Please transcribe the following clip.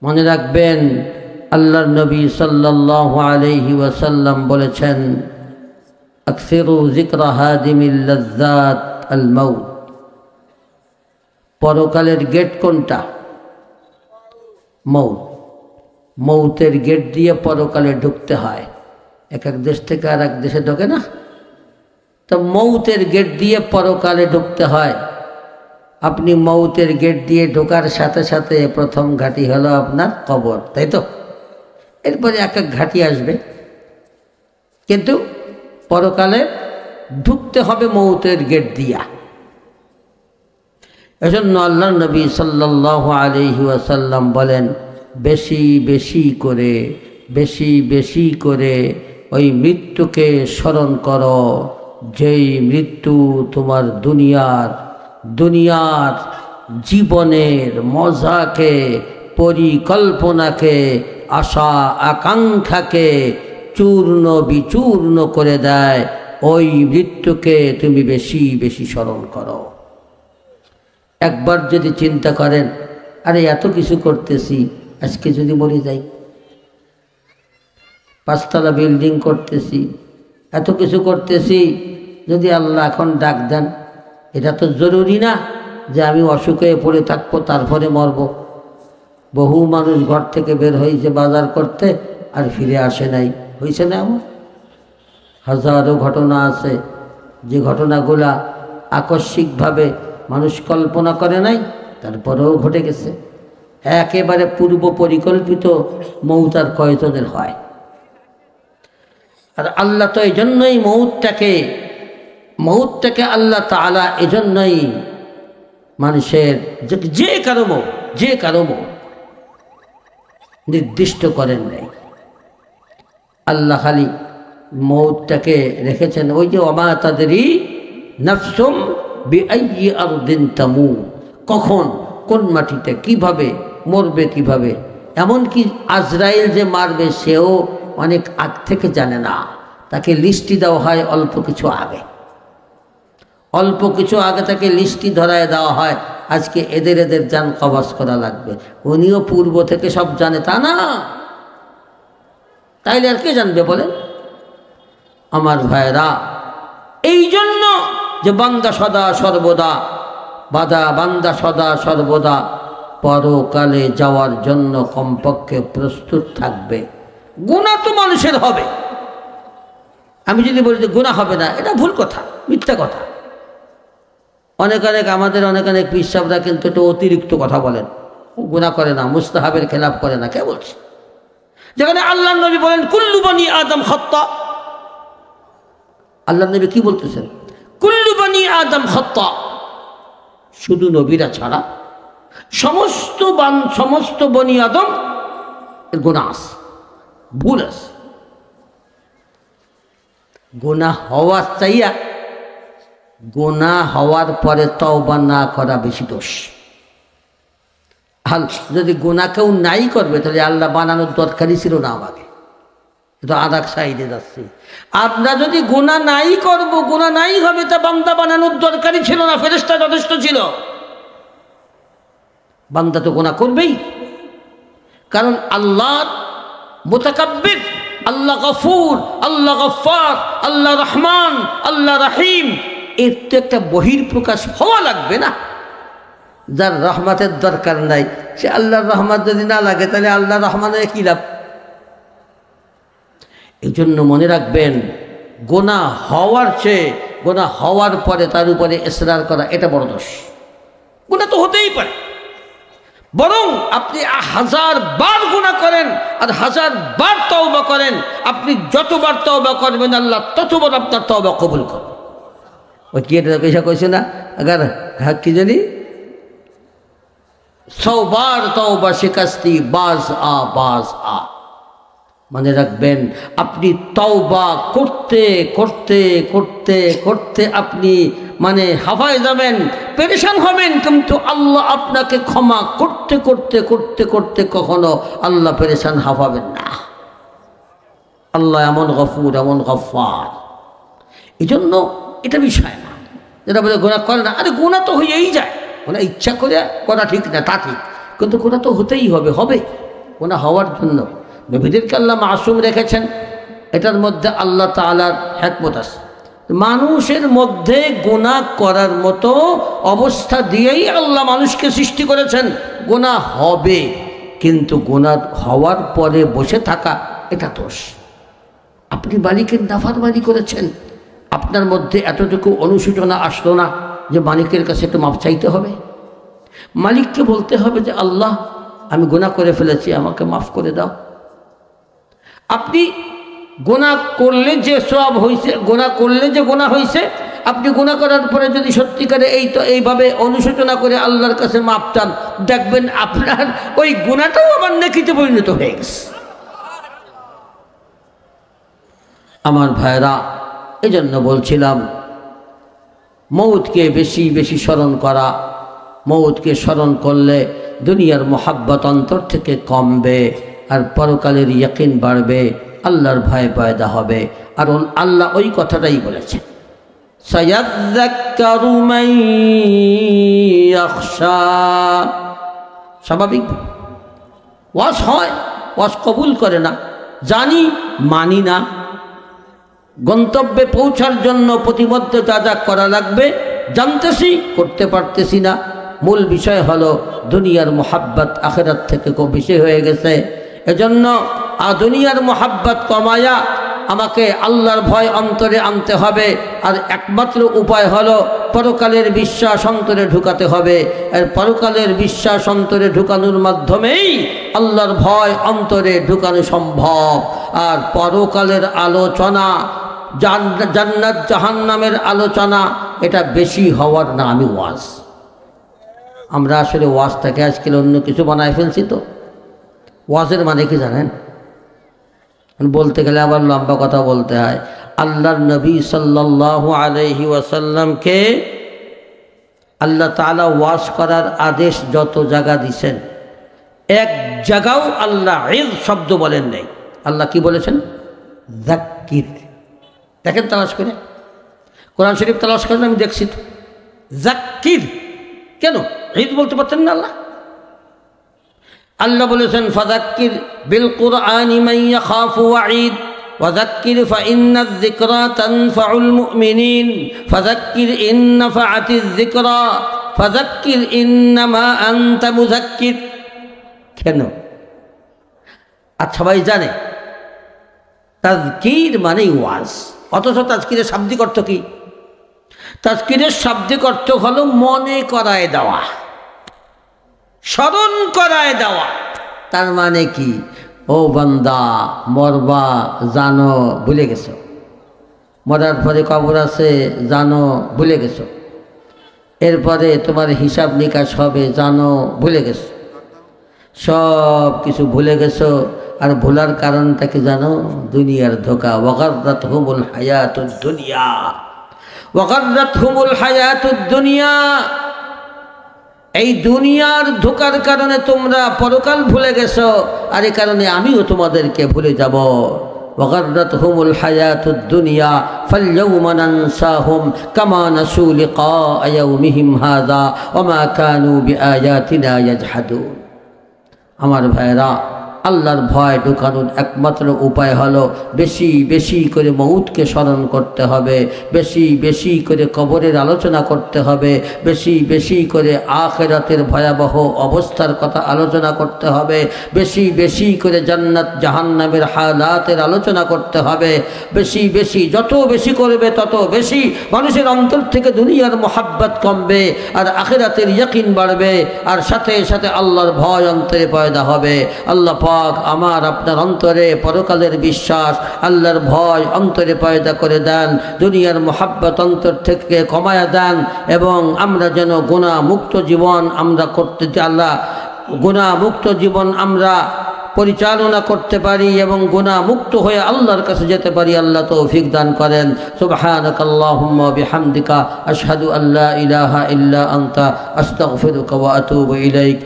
মনে রাখবেন আল্লাহর নবী সাল্লাল্লাহু আলাইহি ওয়াসাল্লাম বলেছেন, আকসিরু যিকরা হাদিমিল লাযযাত আল মাউত। পরকালের গেট কোনটা? মৌত। মৌতের গেট দিয়ে পরকালে ঢুকতে হয়। এক এক দেশ থেকে আর এক দেশে ঢোকে না, তো মৌতের গেট দিয়ে পরকালে ঢুকতে হয়। আপনি মৌতের গেট দিয়ে ঢোকার সাথে সাথে প্রথম ঘাঁটি হলো আপনার কবর, তাই তো? এরপরে এক এক ঘাঁটি আসবে, কিন্তু পরকালে ঢুকতে হবে মৌতের গেট দিয়া। এজন্য আল্লাহর নবী সাল্লাল্লাহু আলাইহি ওয়াসাল্লাম বলেন, বেশি বেশি করে ওই মৃত্যুকে স্মরণ করো, যেই মৃত্যু তোমার দুনিয়ার জীবনের মজাকে, পরিকল্পনাকে, আশা আকাঙ্ক্ষাকে চূর্ণ বিচূর্ণ করে দেয়। ওই মৃত্যুকে তুমি বেশি স্মরণ করো। একবার যদি চিন্তা করেন, আরে এত কিছু করতেছি, আজকে যদি মরে যাই, 5 তলা বিল্ডিং করতেছি, এত কিছু করতেছি, যদি আল্লাহ এখন ডাক দেন, এটা তো জরুরি না যে আমি অসুখে পড়ে থাকবো তারপরে মরব। বহু মানুষ ঘর থেকে বের হয়েছে বাজার করতে, আর ফিরে আসে নাই। হয়েছে না এমন? হাজারো ঘটনা আছে, যে ঘটনাগুলা আকস্মিকভাবে মানুষ কল্পনা করে নাই, তারপরেও ঘটে গেছে। একেবারে পূর্ব পরিকল্পিত মৌত আর কয়জনের হয়? আর আল্লাহ তো এই জন্যই মৌতটাকে আল্লাহ তাআলা এজন্যই মানুষের যে কারো মৌত নির্দিষ্ট করেন নাই। আল্লাহ খালি মৌতটাকে রেখেছেন ওই যে ওমা তাদরি নাফসুম বিআইয়ি আরদিন তামুত, কখন কোন মাটিতে কিভাবে মরবে, কিভাবে। এমনকি আজরাইল যে মারবে সেও অনেক আগ থেকে জানে না, তাকে লিস্টি দেওয়া হয় অল্প কিছু আগে তাকে লিস্টি ধরায় দেওয়া হয়, আজকে এদের জান কবজ করা লাগবে। উনিও পূর্ব থেকে সব জানে তা না, তাইলে আর কে জানবে বলেন? আমার ভাইরা, এই জন্য যে বান্দা সদা সর্বদা পরকালে যাওয়ার জন্য কমপক্ষে প্রস্তুত থাকবে। গুনাহ তো মানুষের হবে। আমি যদি বলি যে গুনাহ হবে না, এটা ভুল কথা, মিথ্যা কথা। অনেক আমাদের অনেক পীর সাহেবরা কিন্তু একটু অতিরিক্ত কথা বলেন, গুনাহ করে না, মুস্তাহাবের খেলাফ করে না। কে বলছে? যেখানে আল্লাহর নবী বলেন কুল্লু বনি আদম খাত্তা। আল্লাহর নবী কি বলতেছেন? কুল্লু বনি আদম খাত্তা। শুধু নবীরা ছাড়া সমস্ত বনি আদম গুনাহ আছে, ভুল আছে। গুনাহ হওয়ার চাইয়া গুনাহ হওয়ার পরে তওবা না করা বেশি দোষ। যদি গুনাহ কেউ নাই করবে, তাহলে আল্লাহ বানানোর দরকারই ছিল না আমাকে। এটা আর এক সাইডে যাচ্ছে। আমরা যদি গুনাহ নাই করব, গুনাহ নাই হবে, তা বান্দা বানানোর দরকারই ছিল না, ফেরেশতা যথেষ্ট ছিল। বান্দা তো গুনাহ করবেই, কারণ আল্লাহ মুতাকাব্বির, আল্লাহ গফুর, আল্লাহ গফফার, আল্লাহ রহমান, আল্লাহ রহিম। এর তো একটা বহির্প্রকাশ হওয়া লাগবে না। যার রহমতের দরকার নাই, সে আল্লাহর রহমত যদি না লাগে, তাহলে আল্লাহ রহমানের কি লাভ? এই জন্য মনে রাখবেন, গুনাহ হওয়ার চেয়ে গুনাহ হওয়ার পরে তার উপরে ইসরার করা, এটা বড় দোষ। গুনাহ তো হতেই পারে, বরং আপনি 1000 বার গুনাহ করেন আর 1000 বার তওবা করেন, আপনি যতবার তওবা করবেন আল্লাহ ততবার আপনার তওবা কবুল করবেন। ওই কি এটা পয়সা কইছে না, আগার কি জানি, 100 বার তওবা শিকাস্তি বাজ আ। মনে রাখবেন, আপনি তওবা করতে আপনি হাফায় যাবেন, পেরেশান হবেন, কিন্তু আল্লাহ আপনাকে ক্ষমা করতে কখনো আল্লাহ পেরেশান হাফাবেন না। আল্লাহ এমন গফুর, এমন গফফার। এই জন্য এটা বিষয় না যেটা বলে গুনাহ করে না। আরে গুনাহ তো হয়েই যায়, ইচ্ছা করে করা ঠিক না, তা ঠিক, কিন্তু গুনাহ তো হতেই হবে। গুনাহ হওয়ার জন্য। নবীদেরকে আল্লাহ মাসুম রেখেছেন, এটার মধ্যে আল্লাহ তাআলার হিকমত আছে। মানুষের মধ্যে গুনাহ করার মতো অবস্থা দিয়েই আল্লাহ মানুষকে সৃষ্টি করেছেন। গুনাহ হবে, কিন্তু গুনাহ হওয়ার পরে বসে থাকা এটা দোষ। আপনি মালিকের নাফরমানি করেছেন, আপনার মধ্যে এতটুকু অনুশোচনা আসলো না যে মালিকের কাছে একটু মাপ চাইতে হবে? মালিককে বলতে হবে যে আল্লাহ, আমি গুনাহ করে ফেলেছি, আমাকে মাফ করে দাও। আপনি গুনাহ করলে যে সওয়াব হয়েছে, গুনাহ করলে যে গুনাহ হয়েছে, আপনি গুনাহ করার পরে যদি সত্যিকারে এইভাবে অনুশোচনা করে আল্লাহর কাছে মাপ চান, দেখবেন আপনার ওই গুনাহটাও আবার নেকিতে পরিণত হয়ে গেছে। আমার ভাইরা, এজন্য বলছিলাম মৌতকে বেশি বেশি স্মরণ করা। মৌতকে স্মরণ করলে দুনিয়ার মোহাব্বত অন্তর থেকে কমবে, আর পরকালের ইয়াকিন বাড়বে, আল্লাহর ভয় পয়দা হবে। আর আল্লাহ ওই কথাটাই বলেছেন, সায়াযাক্কারু মান ইয়াখশা। স্বাভাবিক ওয়াজ হয়, ওয়াজ কবুল করে না, জানি মানি না। গন্তব্যে পৌঁছার জন্য প্রতিমধ্যে যা যা করা লাগবে জানতেছি, করতে পারতেছি না। মূল বিষয় হলো দুনিয়ার মোহাব্বত আখিরাত থেকে খুব বেশি হয়ে গেছে। এজন্য দুনিয়ার মোহাব্বত কমায়া আমাকে আল্লাহর ভয় অন্তরে আনতে হবে। আর একমাত্র উপায় হলো পরকালের বিশ্বাস অন্তরে ঢুকাতে হবে। আর পরকালের বিশ্বাস অন্তরে ঢুকানোর মাধ্যমেই আল্লাহর ভয় অন্তরে ঢুকানো সম্ভব। আর পরকালের আলোচনা, জান্নাত জাহান্নামের আলোচনা, এটা বেশি হওয়ার নামই ওয়াজ। আমরা আসলে ওয়াজটাকে আজকাল অন্য কিছু বানায় ফেলছি। তো ওয়াজের মানে কি জানেন? বলতে গেলে আবার লম্বা কথা বলতে হয়। আল্লাহর নবী সাল্লাল্লাহু আলাইহি ওয়াসাল্লামকে আল্লাহ তাআলা ওয়াজ করার আদেশ যত জায়গা দিয়েছেন, এক জায়গাও আল্লাহ ইজ শব্দ বলেন নাই। আল্লাহ কি বলেছেন? যাক্কির। দেখেন তালাশ করে, কোরআন শরীফ তালাশ করেন, আমি দেখছি তো। যাক্কির কেন? ঈদ বলতে পারতেন না আল্লাহ? আল্লাহ বলেছেন ফাযাক্কির বিল কুরআনি মান ইয়াখাফু ওয়াঈদ ওয়াযাক্কির ফাইন্নায যিকরা তানফাউল মুমিনিন ফাযাক্কির ইন নাফাআতিয যিকরা ফাযাক্কির ইন্নামা আনতা মুযাক্কির। কেন? আচ্ছা ভাই জানে তাযকির মানে ওয়াজ, অথচ তাযকিরের শাব্দিক অর্থ কি? তাযকিরের শাব্দিক অর্থ হলো মনে করায় দেওয়া, স্মরণ করায় দেওয়া। তার মানে কি? ও বান্দা, মরবা জানো, ভুলে গেছো। মরার পরে কবর আছে জানো, ভুলে গেছো। এরপরে তোমার হিসাব নিকাশ হবে জানো, ভুলে গেছো। সব কিছু ভুলে গেছো। আর ভোলার কারণটা কি জানো? দুনিয়ার ধোঁকা। ওয়াগাররাতহুমুল হায়াতুদ দুনিয়া, ওয়াগাররাতহুমুল হায়াতুদ দুনিয়া। এই দুনিয়ার ধোঁকার কারণে তোমরা পরকাল ভুলে গেছো, আর এই কারণে আমিও তোমাদেরকে ভুলে যাব। ওয়াগাররাতহুমুল হায়াতুদ দুনিয়া ফালইয়াউমা নানসাহুম কামা নাসু লিকা ইয়াউমিহিম হাযা ওয়া মা কানু বিআয়াতিনা ইয়াজহাদুন। আমার ভাইরা, আল্লাহর ভয় ঢুকানোর একমাত্র উপায় হলো বেশি বেশি করে মৌতকে স্মরণ করতে হবে, বেশি বেশি করে কবরের আলোচনা করতে হবে, বেশি বেশি করে আখিরাতের ভয়াবহ অবস্থার কথা আলোচনা করতে হবে, বেশি বেশি করে জান্নাত জাহান্নামের হালাতের আলোচনা করতে হবে। বেশি বেশি, যত বেশি করবে তত বেশি মানুষের অন্তর থেকে দুনিয়ার মোহাব্বত কমবে, আর আখিরাতের ইয়াকিন বাড়বে, আর সাথে সাথে আল্লাহর ভয় অন্তরে পয়দা হবে। আল্লাহ আমার আপনার অন্তরে পরকালের বিশ্বাস, আল্লাহর ভয় অন্তরে পয়দা করে দেন, দুনিয়ার মোহাব্বত অন্তর থেকে কমায়া দেন, এবং আমরা যেন গুনাহ মুক্ত জীবন আমরা করতে, আল্লাহ গুনাহ মুক্ত জীবন আমরা পরিচালনা করতে পারি এবং গুনাহ মুক্ত হয়ে আল্লাহর কাছে যেতে পারি। আল্লাহ তৌফিক দান করেন। সুবহানাকাল্লাহুম্মা বিহামদিকা আশহাদু আল্লা ইলাহা ইল্লা আনতা আস্তাগফিরুকা ওয়া আতুবু ইলাইক।